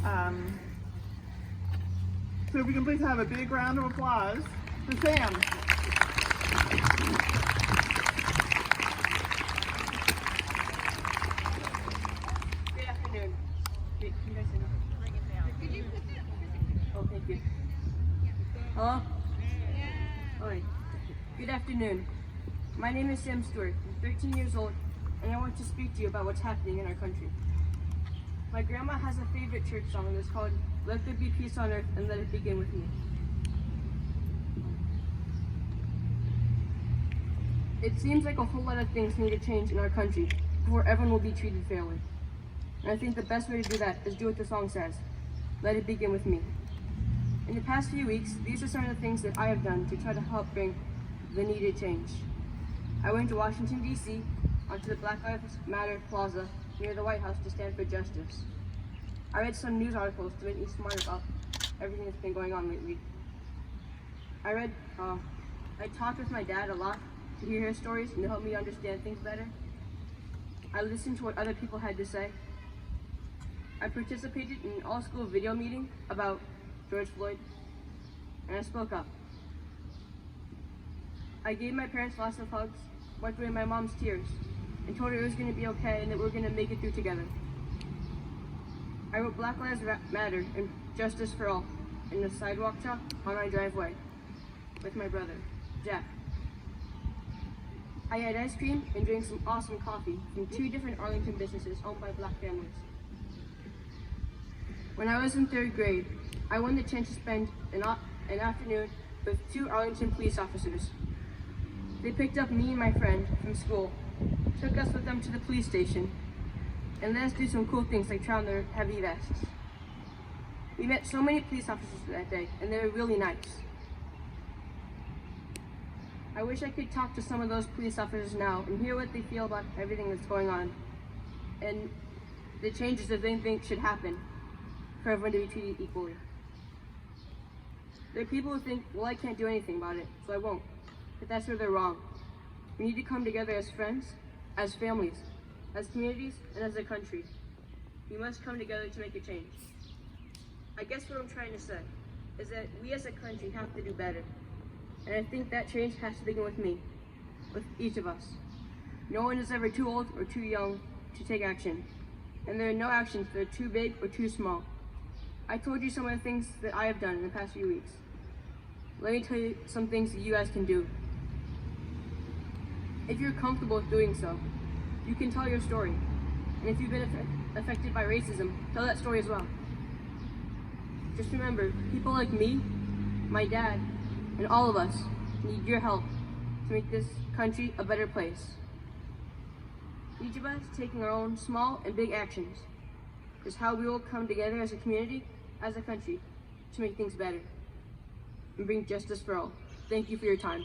Um, so if we can please have a big round of applause for Sam. Good afternoon. Can you guys hear me? Oh, thank you. Hello? Alright. Good afternoon. My name is Sam Stewart. I'm 13 years old, and I want to speak to you about what's happening in our country. My grandma has a favorite church song that's called "Let There Be Peace on Earth and Let It Begin with Me." It seems like a whole lot of things need to change in our country before everyone will be treated fairly. And I think the best way to do that is do what the song says. Let it begin with me. In the past few weeks, these are some of the things that I have done to try to help bring the needed change. I went to Washington, D.C., onto the Black Lives Matter Plaza near the White House to stand for justice. I read some news articles to make me smart about everything that's been going on lately. I talked with my dad a lot to hear his stories and to help me understand things better. I listened to what other people had to say. I participated in an all-school video meeting about George Floyd, and I spoke up. I gave my parents lots of hugs, wiped away my mom's tears, and told her it was going to be okay and that we were going to make it through together. I wrote Black Lives Matter and Justice for All in the sidewalk chalk on my driveway with my brother, Jack. I had ice cream and drank some awesome coffee from 2 different Arlington businesses owned by Black families. When I was in 3rd grade, I won the chance to spend an afternoon with 2 Arlington police officers. They picked up me and my friend from school, took us with them to the police station, and let us do some cool things like try on their heavy vests. We met so many police officers that day, and they were really nice. I wish I could talk to some of those police officers now and hear what they feel about everything that's going on, and the changes that they think should happen for everyone to be treated equally. There are people who think, well, I can't do anything about it, so I won't. But that's where they're wrong. We need to come together as friends, as families, as communities, and as a country. We must come together to make a change. I guess what I'm trying to say is that we as a country have to do better. And I think that change has to begin with me, with each of us. No one is ever too old or too young to take action. And there are no actions that are too big or too small. I told you some of the things that I have done in the past few weeks. Let me tell you some things that you guys can do. If you're comfortable with doing so, you can tell your story. And if you've been affected by racism, tell that story as well. Just remember, people like me, my dad, and all of us need your help to make this country a better place. Each of us taking our own small and big actions is how we will come together as a community, as a country, to make things better and bring justice for all. Thank you for your time.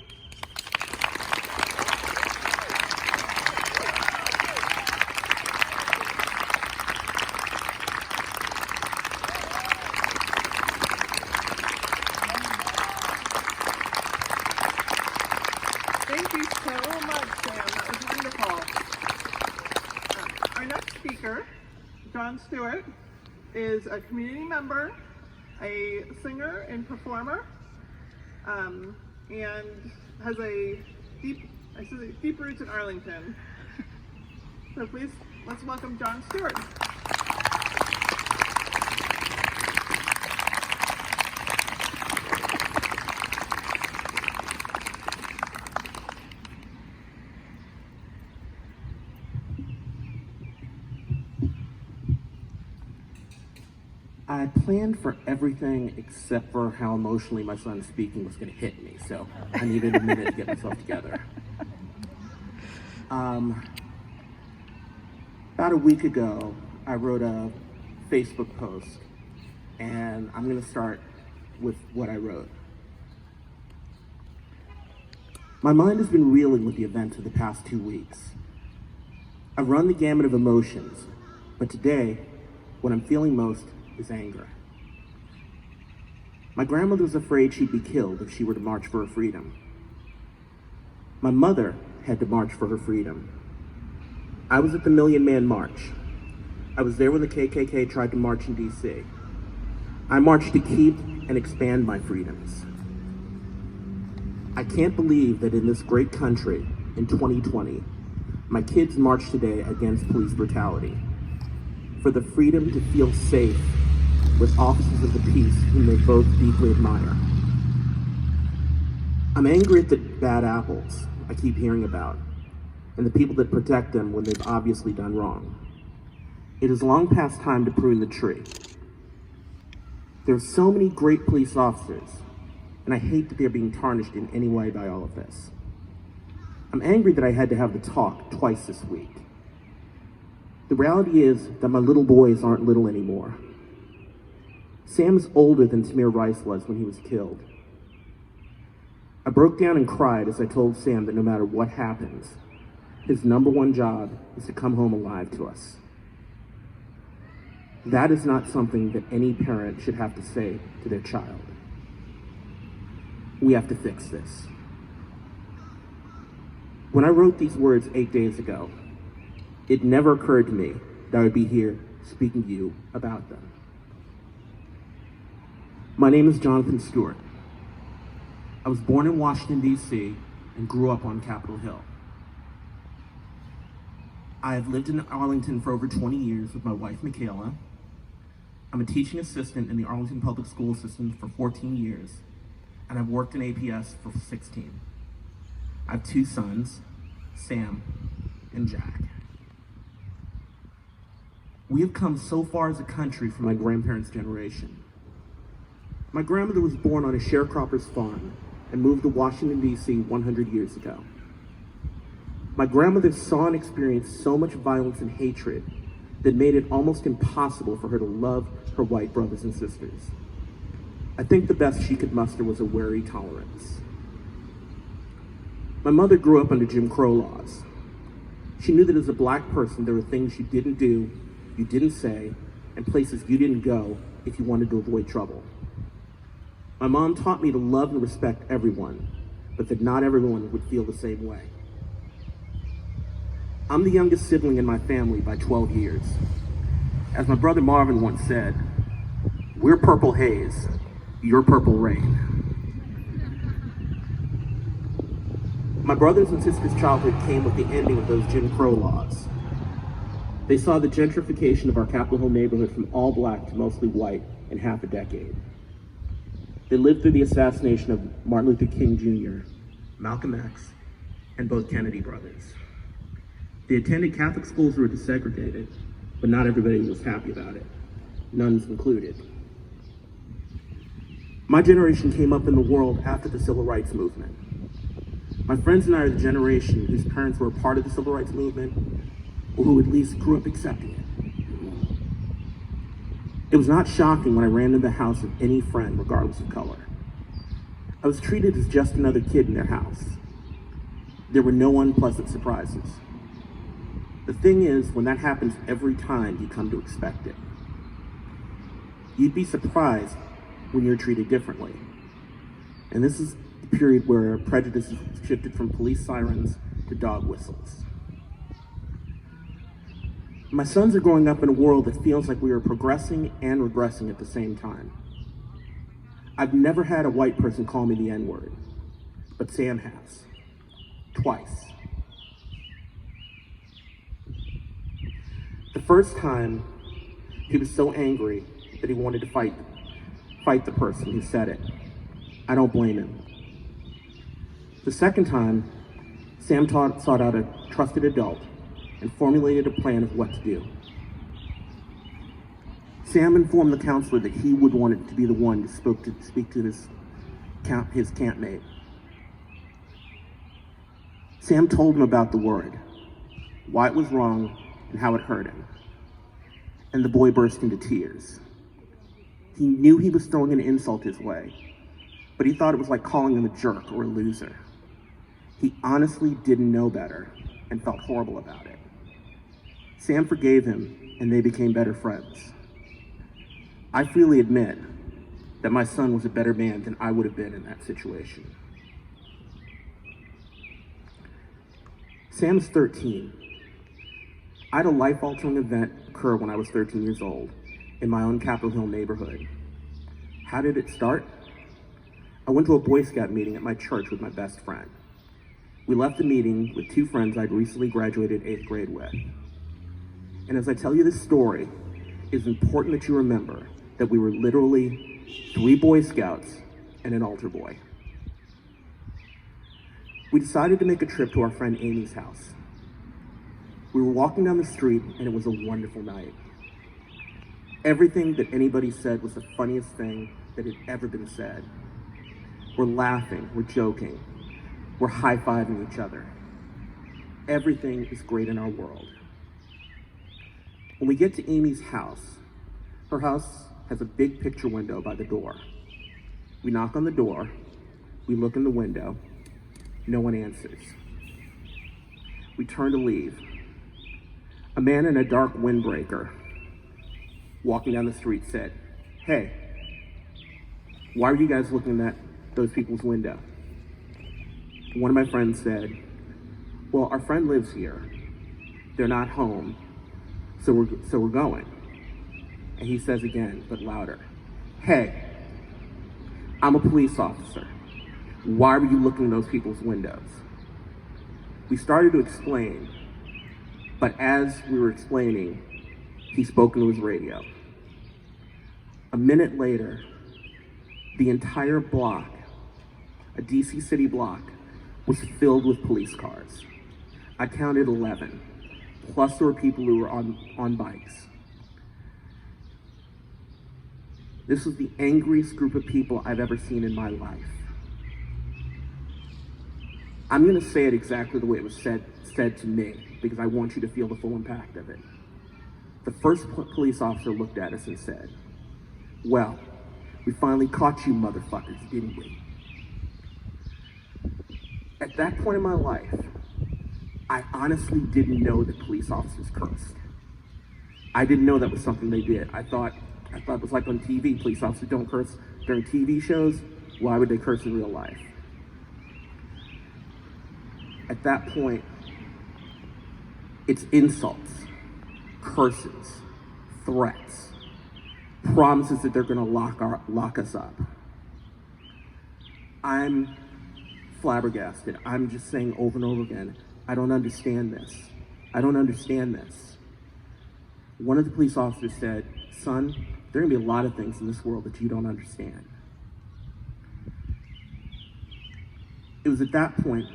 Thank you so much, Sam. That was wonderful. Our next speaker, John Stewart, is a community member, a singer and performer, and has deep roots in Arlington. So please, let's welcome John Stewart. I planned for everything except for how emotionally my son speaking was going to hit me, so I needed a minute to get myself together. About a week ago, I wrote a Facebook post, and I'm going to start with what I wrote. My mind has been reeling with the events of the past 2 weeks. I've run the gamut of emotions, but today, what I'm feeling most is anger. My grandmother was afraid she'd be killed if she were to march for her freedom. My mother had to march for her freedom. I was at the Million Man March. I was there when the KKK tried to march in DC. I march to keep and expand my freedoms. I can't believe that in this great country, in 2020, my kids march today against police brutality, for the freedom to feel safe with officers of the peace whom they both deeply admire. I'm angry at the bad apples I keep hearing about, and the people that protect them when they've obviously done wrong. It is long past time to prune the tree. There are so many great police officers, and I hate that they're being tarnished in any way by all of this. I'm angry that I had to have the talk twice this week. The reality is that my little boys aren't little anymore. Sam is older than Tamir Rice was when he was killed. I broke down and cried as I told Sam that no matter what happens, his number one job is to come home alive to us. That is not something that any parent should have to say to their child. We have to fix this. When I wrote these words 8 days ago, it never occurred to me that I would be here speaking to you about them. My name is Jonathan Stewart. I was born in Washington, D.C. and grew up on Capitol Hill. I have lived in Arlington for over 20 years with my wife, Michaela. I'm a teaching assistant in the Arlington Public School System for 14 years, and I've worked in APS for 16. I have 2 sons, Sam and Jack. We have come so far as a country from my grandparents' generation. My grandmother was born on a sharecropper's farm and moved to Washington, D.C. 100 years ago. My grandmother saw and experienced so much violence and hatred that made it almost impossible for her to love her white brothers and sisters. I think the best she could muster was a wary tolerance. My mother grew up under Jim Crow laws. She knew that as a black person, there were things you didn't do, you didn't say, and places you didn't go if you wanted to avoid trouble. My mom taught me to love and respect everyone, but that not everyone would feel the same way. I'm the youngest sibling in my family by 12 years. As my brother Marvin once said, "We're purple haze, you're purple rain." My brothers and sisters' childhood came with the ending of those Jim Crow laws. They saw the gentrification of our Capitol Hill neighborhood from all black to mostly white in half a decade. They lived through the assassination of Martin Luther King Jr., Malcolm X, and both Kennedy brothers. They attended Catholic schools that were desegregated, but not everybody was happy about it, nuns included. My generation came up in the world after the Civil Rights Movement. My friends and I are the generation whose parents were a part of the Civil Rights Movement, or who at least grew up accepting it. It was not shocking when I ran into the house of any friend, regardless of color. I was treated as just another kid in their house. There were no unpleasant surprises. The thing is, when that happens every time, you come to expect it. You'd be surprised when you're treated differently. And this is the period where prejudice shifted from police sirens to dog whistles. My sons are growing up in a world that feels like we are progressing and regressing at the same time. I've never had a white person call me the N-word, but Sam has. Twice. The first time, he was so angry that he wanted to fight the person who said it. I don't blame him. The second time, Sam sought out a trusted adult and formulated a plan of what to do. Sam informed the counselor that he would want it to be the one to speak to his campmate. Sam told him about the word, why it was wrong, and how it hurt him. And the boy burst into tears. He knew he was throwing an insult his way, but he thought it was like calling him a jerk or a loser. He honestly didn't know better and felt horrible about it. Sam forgave him, and they became better friends. I freely admit that my son was a better man than I would have been in that situation. Sam is 13. I had a life-altering event occur when I was 13 years old in my own Capitol Hill neighborhood. How did it start? I went to a Boy Scout meeting at my church with my best friend. We left the meeting with two friends I'd recently graduated 8th grade with. And as I tell you this story, it's important that you remember that we were literally 3 Boy Scouts and an altar boy. We decided to make a trip to our friend Amy's house. We were walking down the street and it was a wonderful night. Everything that anybody said was the funniest thing that had ever been said. We're laughing, we're joking, we're high-fiving each other. Everything is great in our world. When we get to Amy's house, her house has a big picture window by the door. We knock on the door, we look in the window, no one answers. We turn to leave. A man in a dark windbreaker walking down the street said, "Hey, why are you guys looking at those people's window?" One of my friends said, "Well, our friend lives here. They're not home, so we're going." And he says again, but louder, "Hey, I'm a police officer. Why were you looking in those people's windows?" We started to explain, but as we were explaining, he spoke into his radio. A minute later, the entire block, a DC city block, was filled with police cars. I counted 11, plus there were people who were on bikes. This was the angriest group of people I've ever seen in my life. I'm gonna say it exactly the way it was said to me, because I want you to feel the full impact of it. The first police officer looked at us and said, "Well, we finally caught you motherfuckers, didn't we?" At that point in my life, I honestly didn't know that police officers cursed. I didn't know that was something they did. I thought it was like on TV, police officers don't curse during TV shows. Why would they curse in real life? At that point, it's insults, curses, threats, promises that they're gonna lock us up. I'm flabbergasted. I'm just saying over and over again, I don't understand this. I don't understand this. One of the police officers said, "Son, there are gonna be a lot of things in this world that you don't understand." It was at that point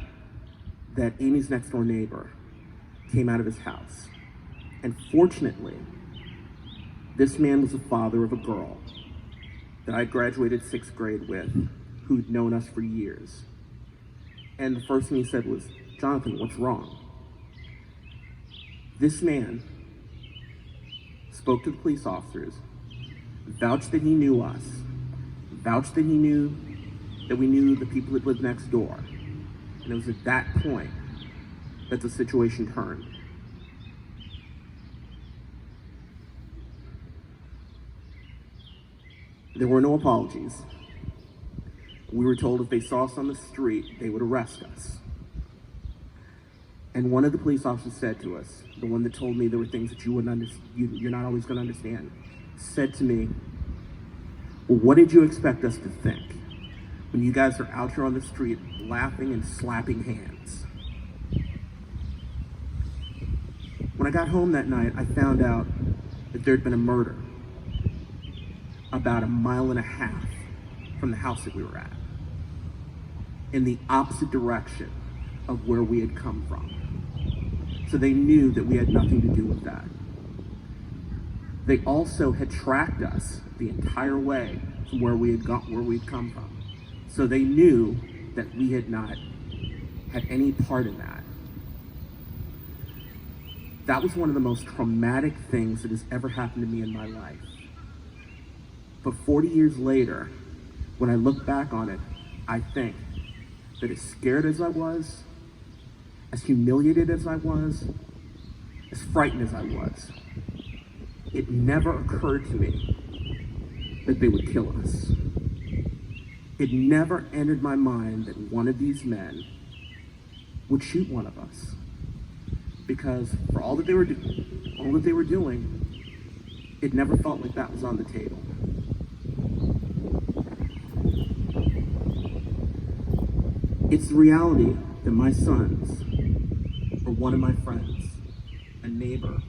that Amy's next door neighbor came out of his house. And fortunately, this man was the father of a girl that I graduated 6th grade with, who'd known us for years. And the first thing he said was, "Jonathan, what's wrong?" This man spoke to the police officers, vouched that he knew us, vouched that he knew that we knew the people that lived next door. And it was at that point that the situation turned. There were no apologies. We were told if they saw us on the street, they would arrest us. And one of the police officers said to us, the one that told me there were things that you're not always going to understand, said to me, "Well, what did you expect us to think when you guys are out here on the street laughing and slapping hands?" When I got home that night, I found out that there'd been a murder about 1.5 miles from the house that we were at, in the opposite direction of where we had come from. So they knew that we had nothing to do with that. They also had tracked us the entire way from where we'd come from. So they knew that we had not had any part in that. That was one of the most traumatic things that has ever happened to me in my life. But 40 years later, when I look back on it, I think that as scared as I was, as humiliated as I was, as frightened as I was, it never occurred to me that they would kill us. It never entered my mind that one of these men would shoot one of us. Because for all that they were doing, it never felt like that was on the table. It's the reality that my sons, or one of my friends, a neighbor,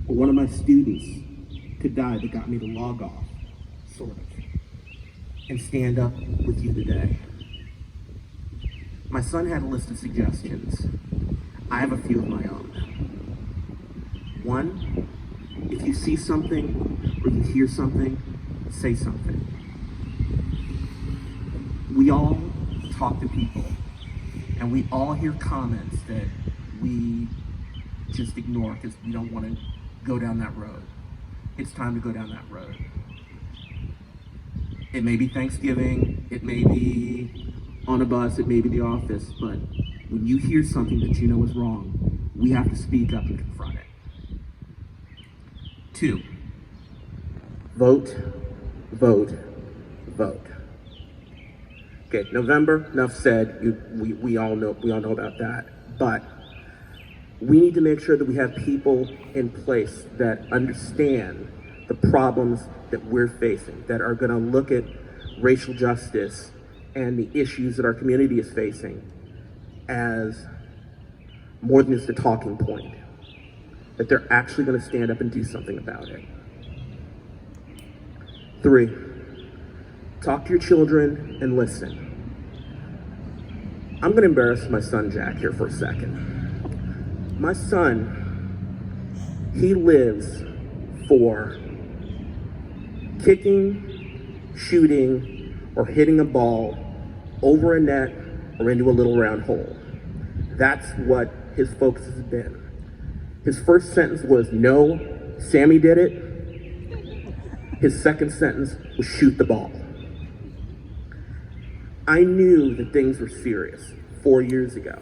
or one of my students could die that got me to log off, sort of, and stand up with you today. My son had a list of suggestions. I have a few of my own. One, if you see something or you hear something, say something. We all talk to people, and we all hear comments that we just ignore because we don't want to go down that road. It's time to go down that road. It may be Thanksgiving, it may be on a bus, it may be the office, but when you hear something that you know is wrong, we have to speak up and confront it. 2, vote, vote, vote. Okay, November, enough said. We all know about that. But we need to make sure that we have people in place that understand the problems that we're facing, that are going to look at racial justice and the issues that our community is facing as more than just a talking point, that they're actually going to stand up and do something about it. 3, talk to your children and listen. I'm going to embarrass my son Jack here for a second. My son, he lives for kicking, shooting, or hitting a ball over a net or into a little round hole. That's what his focus has been. His first sentence was, "No, Sammy did it." His second sentence was, "Shoot the ball." I knew that things were serious 4 years ago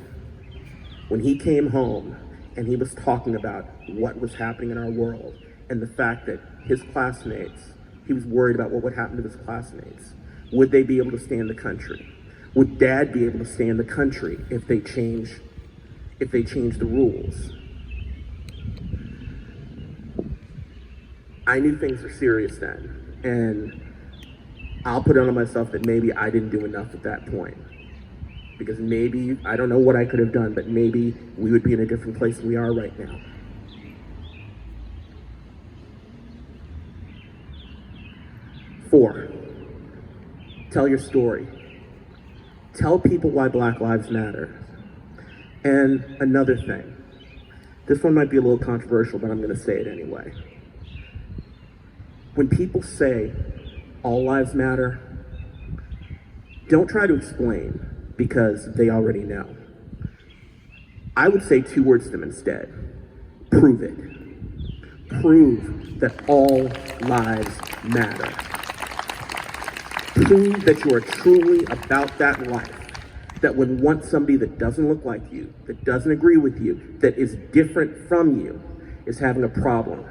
when he came home and he was talking about what was happening in our world and the fact that his classmates, he was worried about what would happen to his classmates. Would they be able to stay in the country? Would Dad be able to stay in the country if they change the rules? I knew things were serious then, and I'll put it on myself that maybe I didn't do enough at that point. Because maybe, I don't know what I could have done, but maybe we would be in a different place than we are right now. 4, tell your story. Tell people why Black Lives Matter. And another thing, this one might be a little controversial, but I'm going to say it anyway. When people say all lives matter, don't try to explain because they already know. I would say 2 words to them instead. Prove it. Prove that all lives matter. Prove that you are truly about that life. That when want somebody that doesn't look like you, that doesn't agree with you, that is different from you, is having a problem,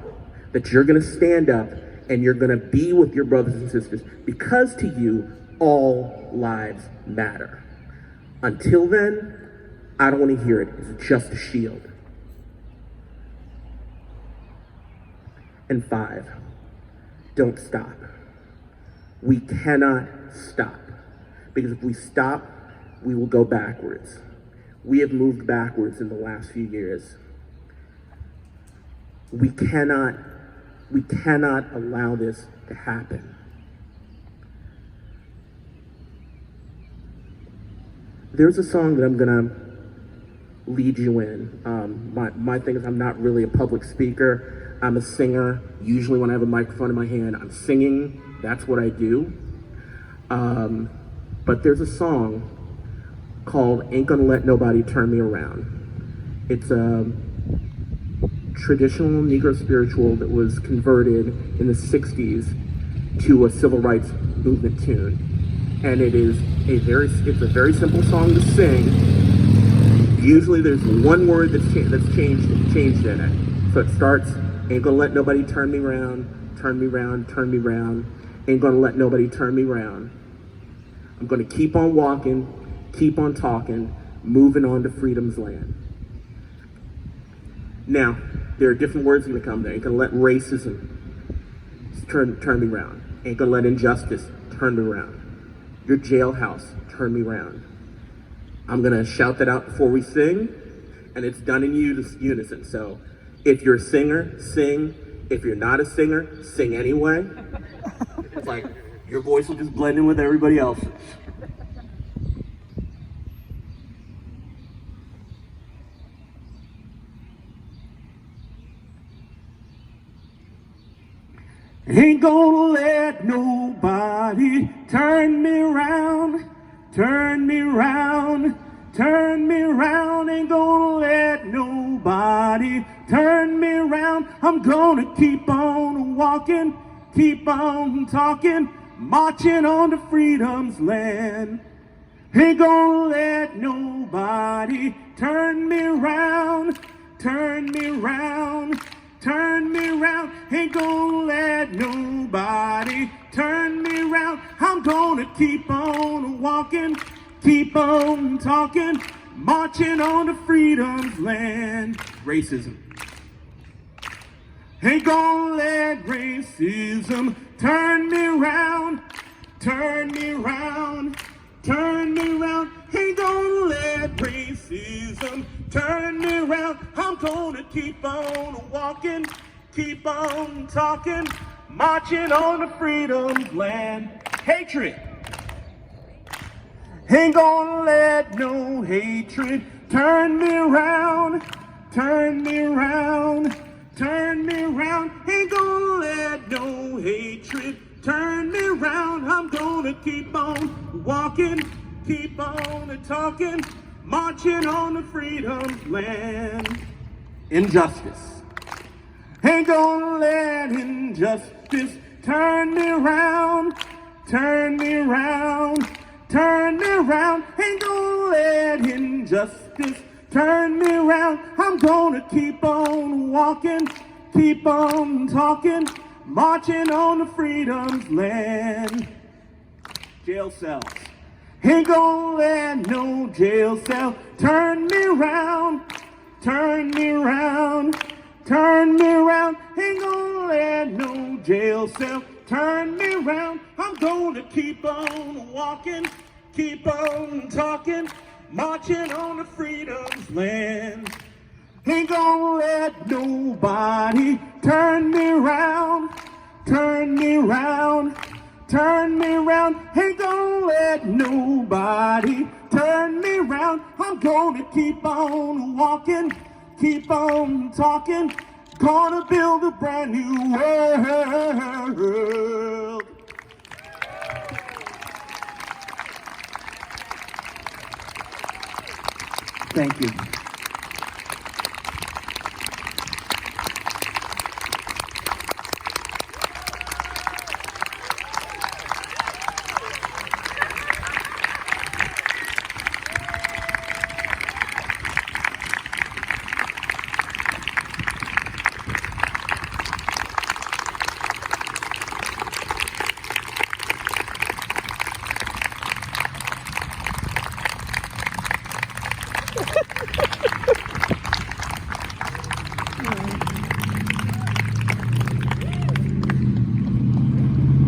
that you're going to stand up and you're going to be with your brothers and sisters because to you, all lives matter. Until then, I don't want to hear it. It's just a shield. And 5, don't stop. We cannot stop. Because if we stop, we will go backwards. We have moved backwards in the last few years. We cannot allow this to happen. There's a song that I'm gonna lead you in. My thing is I'm not really a public speaker. I'm a singer. Usually when I have a microphone in my hand, I'm singing. That's what I do. But there's a song called Ain't Gonna Let Nobody Turn Me Around. It's a traditional Negro spiritual that was converted in the 60s to a civil rights movement tune. And it's a very simple song to sing. Usually there's one word that's changed in it. So it starts, ain't gonna let nobody turn me round, turn me round, turn me round. Ain't gonna let nobody turn me round. I'm gonna keep on walking, keep on talking, moving on to freedom's land. Now, there are different words gonna come there. Ain't gonna let racism turn me round. Ain't gonna let injustice turn me round. Your jailhouse, turn me round. I'm gonna shout that out before we sing, and it's done in unison. So if you're a singer, sing. If you're not a singer, sing anyway. It's like your voice will just blend in with everybody else's. Ain't gonna let nobody turn me around, turn me around, turn me around. Ain't gonna let nobody turn me around. I'm gonna keep on walking, keep on talking, marching on to freedom's land. Ain't gonna let nobody turn me around, turn me around, turn me around. Ain't gonna let nobody turn me around. I'm gonna keep on walking, keep on talking, marching on to freedom's land. Racism. Ain't gonna let racism turn me around, turn me around, turn me around. Ain't gonna let racism turn me around. I'm gonna keep on walking, keep on talking, marching on to freedom's land. Hatred. Ain't gonna let no hatred turn me around, turn me around, turn me around. Ain't gonna let no hatred turn me around. I'm gonna keep on walking, keep on talking, marching on to freedom's land. Injustice. Ain't gonna let injustice turn me around, turn me around, turn me around. Ain't gonna let injustice turn me around. I'm gonna keep on walking, keep on talking, marching on to freedom's land. Jail cells. Ain't gonna let no jail cell turn me around, turn me around, turn me around. Ain't gonna let no jail cell turn me around. I'm gonna keep on walking, keep on talking, marching on to freedom's land. Ain't gonna let nobody turn me around, turn me around, turn me around. Ain't gonna let nobody turn me around. I'm gonna keep on walking, keep on talking, gonna build a brand new world. Thank you.